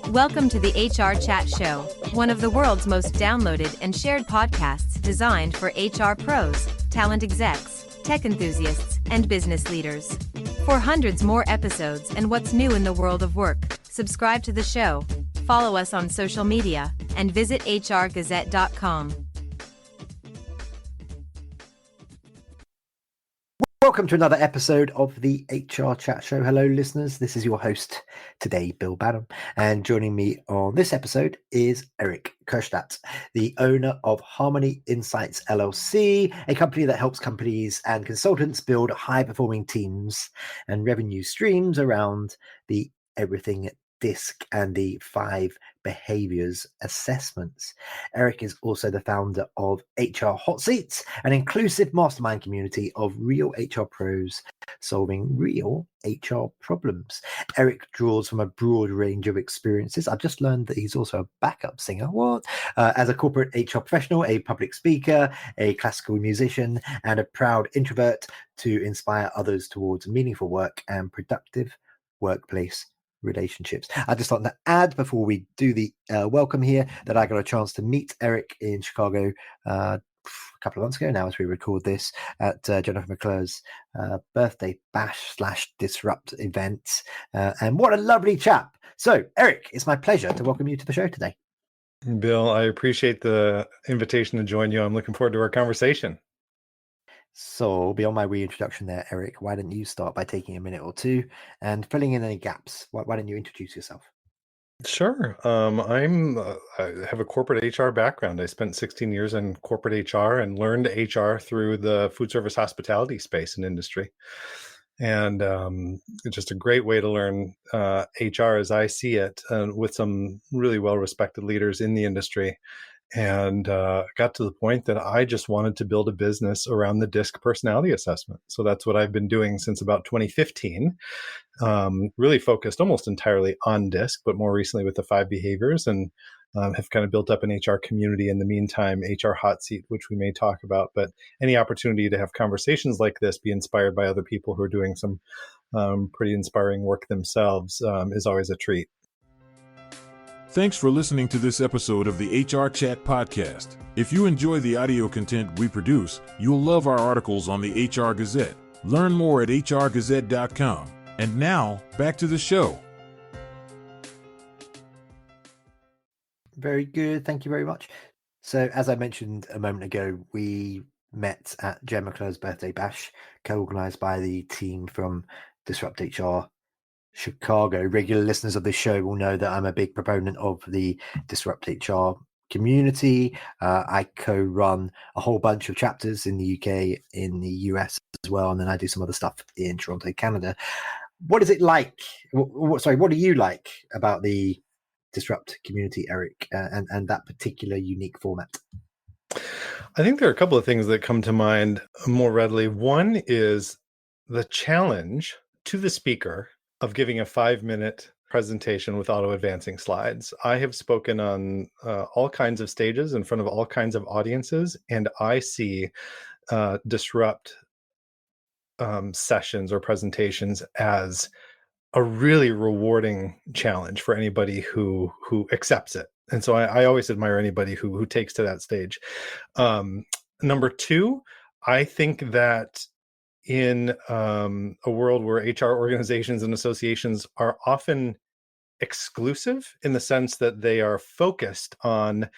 Welcome to the HR Chat Show, one of the world's most downloaded and shared podcasts designed for HR pros, talent execs, tech enthusiasts, and business leaders. For hundreds more episodes and what's new in the world of work, subscribe to the show, follow us on social media, and visit hrgazette.com. Welcome to another episode of the HR Chat Show. Hello, listeners. This is your host today, Bill Banham. And joining me on this episode is Erich Kurschat, the owner of Harmony Insights LLC, a company that helps companies and consultants build high-performing teams and revenue streams around the everything DISC and the 5 behaviors assessments. Erich is also the founder of HR Hot Seats, an inclusive mastermind community of real HR pros solving real HR problems. Erich draws from a broad range of experiences. I've just learned that he's also a backup singer. What? As a corporate HR professional, a public speaker, a classical musician, and a proud introvert to inspire others towards meaningful work and productive workplace relationships. I just thought to add before we do the welcome here that I got a chance to meet Erich in Chicago a couple of months ago now as we record this at Jennifer McClure's birthday bash / disrupt event. And what a lovely chap. So Erich, it's my pleasure to welcome you to the show today. Bill, I appreciate the invitation to join you. I'm looking forward to our conversation. So beyond my reintroduction there, Erich, why don't you start by taking a minute or two and filling in any gaps? Why don't you introduce yourself? Sure. I have a corporate HR background. I spent 16 years in corporate HR and learned HR through the food service hospitality space and industry. And it's just a great way to learn HR as I see it, with some really well-respected leaders in the industry. And got to the point that I just wanted to build a business around the DISC personality assessment. So that's what I've been doing since about 2015, really focused almost entirely on DISC, but more recently with the 5 behaviors, and have kind of built up an HR community in the meantime, HR Hot Seat, which we may talk about. But any opportunity to have conversations like this, be inspired by other people who are doing some pretty inspiring work themselves, is always a treat. Thanks for listening to this episode of the HR Chat Podcast. If you enjoy the audio content we produce, you'll love our articles on the HR Gazette. Learn more at hrgazette.com. And now, back to the show. Very good. Thank you very much. So as I mentioned a moment ago, we met at Jen McClure's birthday bash, co-organized by the team from DisruptHR Chicago. Regular listeners of this show will know that I'm a big proponent of the DisruptHR community. I co-run a whole bunch of chapters in the UK, in the US as well, and then I do some other stuff in Toronto, Canada. What is it like? What do you like about the Disrupt community, Erich, and that particular unique format? I think there are a couple of things that come to mind more readily. One is the challenge to the speaker of giving a 5-minute presentation with auto-advancing slides. I have spoken on all kinds of stages in front of all kinds of audiences, and I see disrupt sessions or presentations as a really rewarding challenge for anybody who accepts it. And so I always admire anybody who takes to that stage. Number 2, I think that in a world where HR organizations and associations are often exclusive in the sense that they are focused on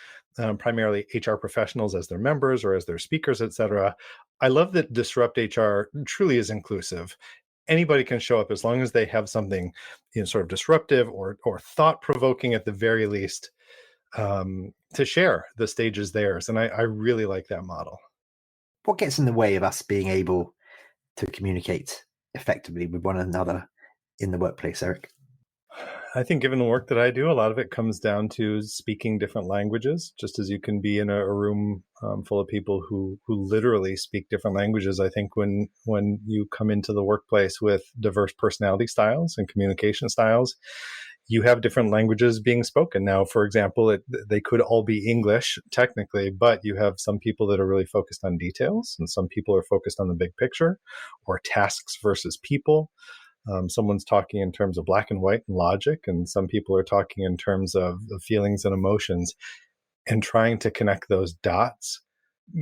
primarily HR professionals as their members or as their speakers, etc. I love that Disrupt HR truly is inclusive. Anybody can show up as long as they have something, sort of disruptive or thought-provoking at the very least, to share. The stage is theirs, and I really like that model. What gets in the way of us being able to communicate effectively with one another in the workplace, Erich? I think given the work that I do, a lot of it comes down to speaking different languages. Just as you can be in a room full of people who literally speak different languages, I think when you come into the workplace with diverse personality styles and communication styles, you have different languages being spoken. Now, for example, they could all be English technically, but you have some people that are really focused on details, and some people are focused on the big picture or tasks versus people. Someone's talking in terms of black and white and logic, and some people are talking in terms of feelings and emotions. And trying to connect those dots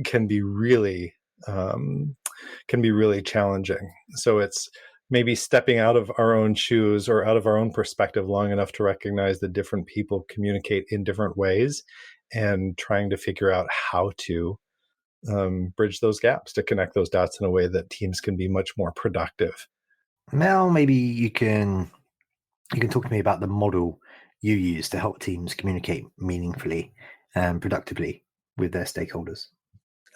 can be really challenging. So it's maybe stepping out of our own shoes or out of our own perspective long enough to recognize that different people communicate in different ways, and trying to figure out how to bridge those gaps, to connect those dots in a way that teams can be much more productive. Mel, maybe you can talk to me about the model you use to help teams communicate meaningfully and productively with their stakeholders.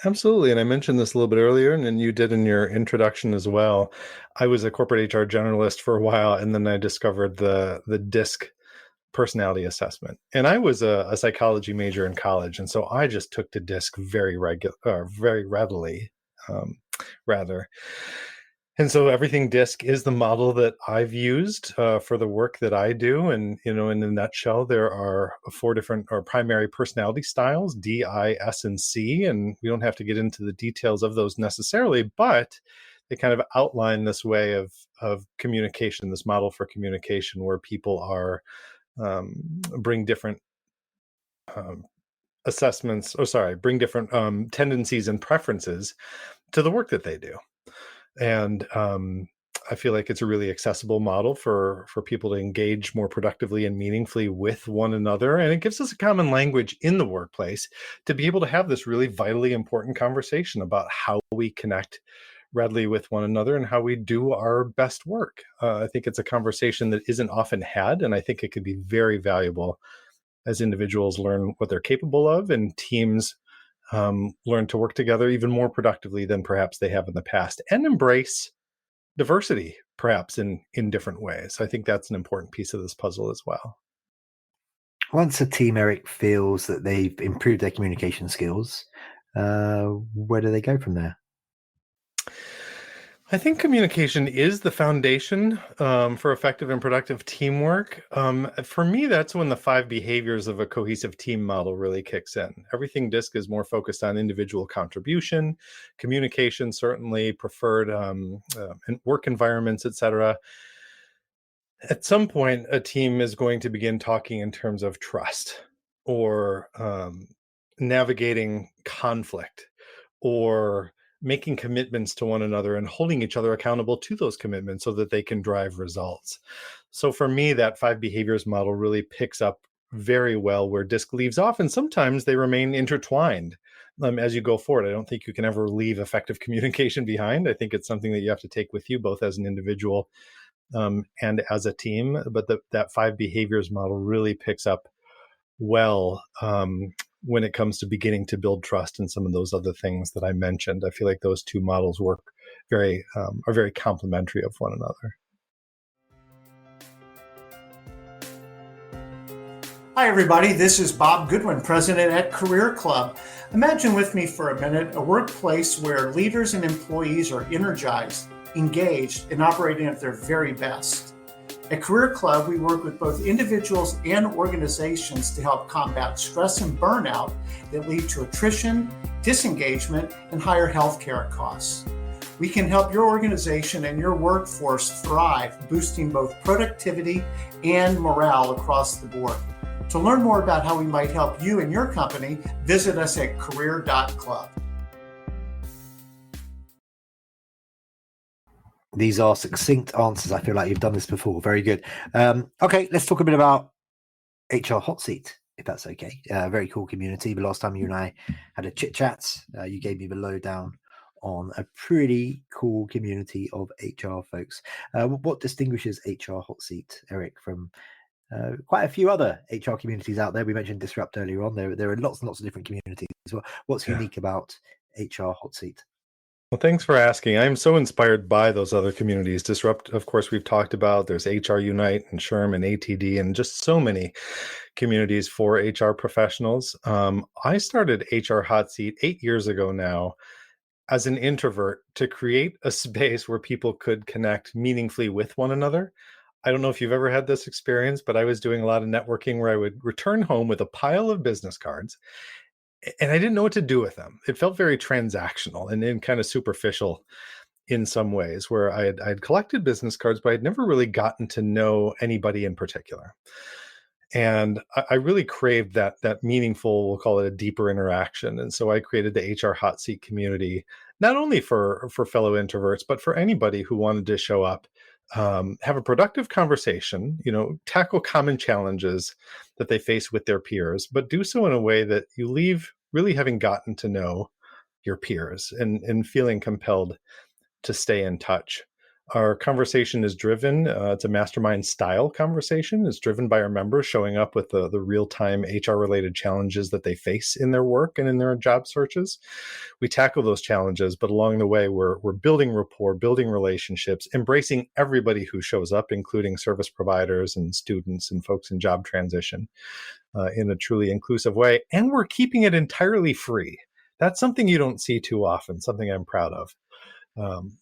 Absolutely. And I mentioned this a little bit earlier, and then you did in your introduction as well. I was a corporate HR generalist for a while, and then I discovered the DISC personality assessment. And I was a psychology major in college, and so I just took to DISC very readily, rather. And so everything DISC is the model that I've used for the work that I do. And, in a nutshell, there are 4 different or primary personality styles, D, I, S, and C. And we don't have to get into the details of those necessarily, but they kind of outline this way of communication, this model for communication, where people are bring different bring different tendencies and preferences to the work that they do. And I feel like it's a really accessible model for people to engage more productively and meaningfully with one another. And it gives us a common language in the workplace to be able to have this really vitally important conversation about how we connect readily with one another and how we do our best work. I think it's a conversation that isn't often had, and I think it could be very valuable as individuals learn what they're capable of, and teams learn to work together even more productively than perhaps they have in the past, and embrace diversity perhaps in different ways. I think that's an important piece of this puzzle as well. Once a team, Eric, feels that they've improved their communication skills, where do they go from there? I think communication is the foundation for effective and productive teamwork. For me, that's when the 5 behaviors of a cohesive team model really kicks in. Everything DISC is more focused on individual contribution, communication, certainly preferred work environments, etc. At some point, a team is going to begin talking in terms of trust, or navigating conflict, or making commitments to one another and holding each other accountable to those commitments so that they can drive results. So for me, that 5 behaviors model really picks up very well where DISC leaves off, and sometimes they remain intertwined as you go forward. I don't think you can ever leave effective communication behind. I think it's something that you have to take with you, both as an individual and as a team. But that 5 behaviors model really picks up well when it comes to beginning to build trust and some of those other things that I mentioned. I feel like those 2 models work are very complementary of one another. Hi, everybody. This is Bob Goodwin, president at Career Club. Imagine with me for a minute a workplace where leaders and employees are energized, engaged, and operating at their very best. At Career Club, we work with both individuals and organizations to help combat stress and burnout that lead to attrition, disengagement, and higher healthcare costs. We can help your organization and your workforce thrive, boosting both productivity and morale across the board. To learn more about how we might help you and your company, visit us at career.club. These are succinct answers. I feel like you've done this before. Very good. Okay, let's talk a bit about HR Hot Seat, if that's okay. Very cool community. The last time you and I had a chit chat, you gave me the lowdown on a pretty cool community of HR folks. What distinguishes HR Hot Seat, Eric, from quite a few other HR communities out there? We mentioned Disrupt earlier on. There are lots and lots of different communities. What's unique about HR Hot Seat? Well, thanks for asking. I'm so inspired by those other communities. Disrupt, of course, we've talked about. There's HR Unite and SHRM and ATD, and just so many communities for HR professionals. I started HR Hot Seat 8 years ago now as an introvert to create a space where people could connect meaningfully with one another. I don't know if you've ever had this experience, but I was doing a lot of networking where I would return home with a pile of business cards, and I didn't know what to do with them. It felt very transactional and kind of superficial. in some ways, where I'd collected business cards, but I'd never really gotten to know anybody in particular. And I really craved that meaningful, we'll call it a deeper interaction. And so I created the HR Hot Seat community, not only for fellow introverts, but for anybody who wanted to show up, have a productive conversation, tackle common challenges that they face with their peers, but do so in a way that you leave really having gotten to know your peers and feeling compelled to stay in touch. Our conversation is driven, it's a mastermind style conversation. It's driven by our members showing up with the real-time HR related challenges that they face in their work and in their job searches. We tackle those challenges, but along the way, we're building rapport, building relationships, embracing everybody who shows up, including service providers and students and folks in job transition in a truly inclusive way. And we're keeping it entirely free. That's something you don't see too often, something I'm proud of.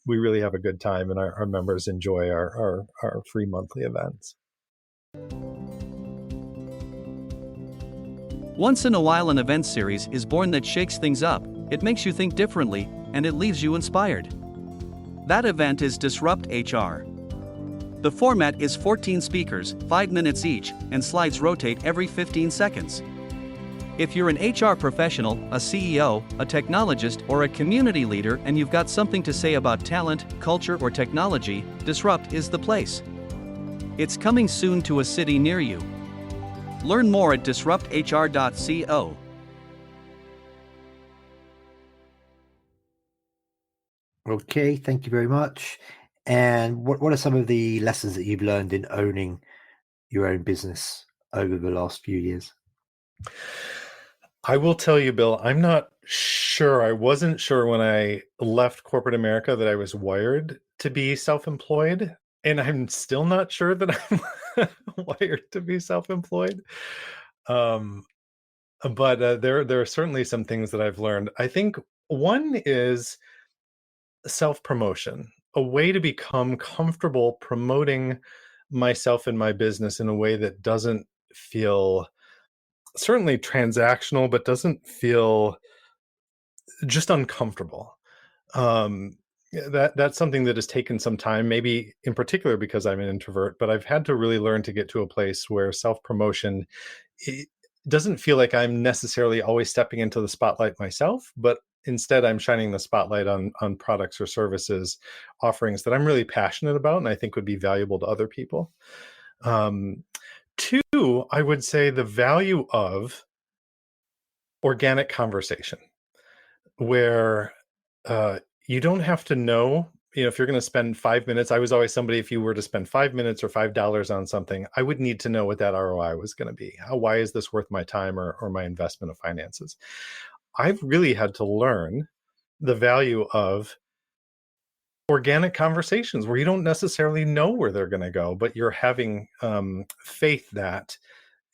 We really have a good time, and our members enjoy our free monthly events. Once in a while, an event series is born that shakes things up, it makes you think differently, and it leaves you inspired. That event is DisruptHR. The format is 14 speakers, 5 minutes each, and slides rotate every 15 seconds. If you're an HR professional, a CEO, a technologist, or a community leader and you've got something to say about talent, culture, or technology, Disrupt is the place. It's coming soon to a city near you. Learn more at disrupthr.co. Okay, thank you very much. And what are some of the lessons that you've learned in owning your own business over the last few years? I will tell you, Bill, I'm not sure. I wasn't sure when I left corporate America that I was wired to be self-employed. And I'm still not sure that I'm wired to be self-employed. But there are certainly some things that I've learned. I think one is self-promotion, a way to become comfortable promoting myself and my business in a way that doesn't feel certainly transactional, but doesn't feel just uncomfortable. That's something that has taken some time, maybe in particular because I'm an introvert, but I've had to really learn to get to a place where self-promotion, it doesn't feel like I'm necessarily always stepping into the spotlight myself, but instead I'm shining the spotlight on products or services, offerings that I'm really passionate about and I think would be valuable to other people. Two, I would say the value of organic conversation, where you don't have to know, if you're going to spend 5 minutes. I was always somebody, if you were to spend 5 minutes or $5 on something, I would need to know what that ROI was going to be. Why is this worth my time or my investment of finances? I've really had to learn the value of organic conversations where you don't necessarily know where they're going to go, but you're having faith that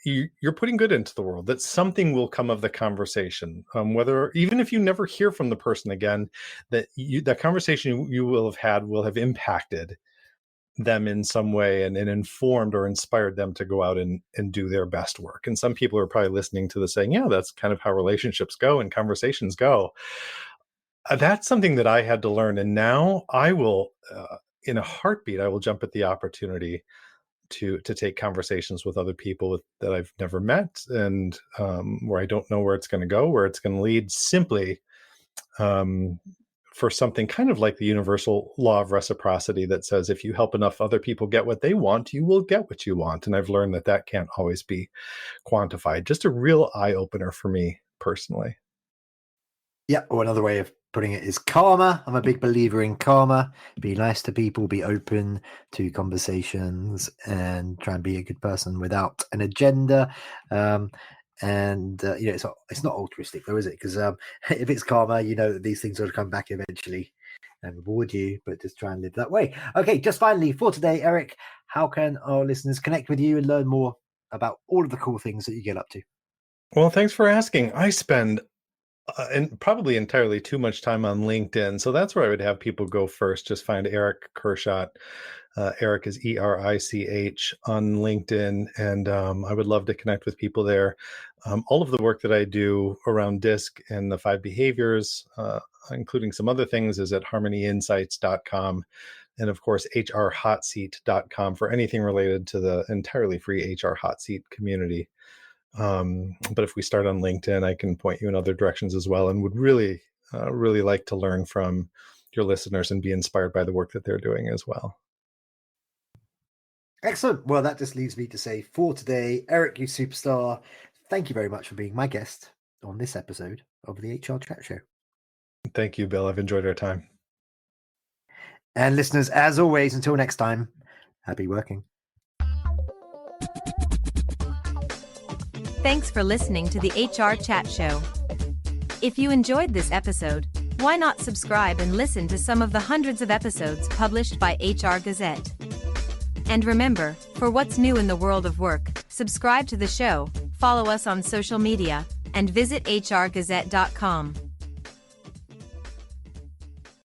you're putting good into the world, that something will come of the conversation, whether even if you never hear from the person again, that conversation you will have impacted them in some way and informed or inspired them to go out and do their best work. And some people are probably listening to this saying, yeah, that's kind of how relationships go and conversations go. That's something that I had to learn. And now I will, in a heartbeat, I will jump at the opportunity to take conversations with other people that I've never met and where I don't know where it's going to go, where it's going to lead, simply for something kind of like the universal law of reciprocity that says if you help enough other people get what they want, you will get what you want. And I've learned that can't always be quantified. Just a real eye-opener for me personally. Yeah, or another way of putting it is karma. I'm a big believer in karma. Be nice to people, be open to conversations, and try and be a good person without an agenda. It's not altruistic though, is it? Because if it's karma, that these things will come back eventually and reward you, but just try and live that way. Okay, just finally for today, Erich, how can our listeners connect with you and learn more about all of the cool things that you get up to? Well, thanks for asking. I spend and probably entirely too much time on LinkedIn. So that's where I would have people go first. Just find Erich Kurschat. Erich is ERICH on LinkedIn. And I would love to connect with people there. All of the work that I do around DISC and the 5 behaviors including some other things, is at harmonyinsights.com. And of course, hrhotseat.com for anything related to the entirely free HR Hot Seat community. But if we start on LinkedIn, I can point you in other directions as well, and would really like to learn from your listeners and be inspired by the work that they're doing as well. Excellent. Well, that just leaves me to say for today, Erich, you superstar, thank you very much for being my guest on this episode of the HR Chat Show. Thank you, Bill. I've enjoyed our time. And listeners, as always, until next time, happy working. Thanks for listening to the HR Chat Show. If you enjoyed this episode, why not subscribe and listen to some of the hundreds of episodes published by HR Gazette? And remember, for what's new in the world of work, subscribe to the show, follow us on social media, and visit hrgazette.com.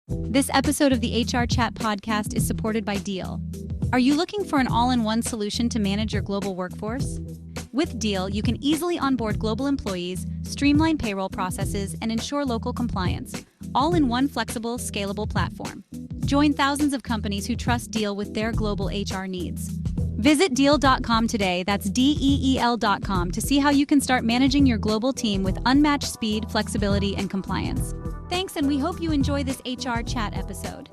This episode of the HR Chat podcast is supported by Deal. Are you looking for an all-in-one solution to manage your global workforce? With Deal, you can easily onboard global employees, streamline payroll processes, and ensure local compliance, all in one flexible, scalable platform. Join thousands of companies who trust Deal with their global HR needs. Visit Deal.com today, that's DEEL.com, to see how you can start managing your global team with unmatched speed, flexibility, and compliance. Thanks, and we hope you enjoy this HR Chat episode.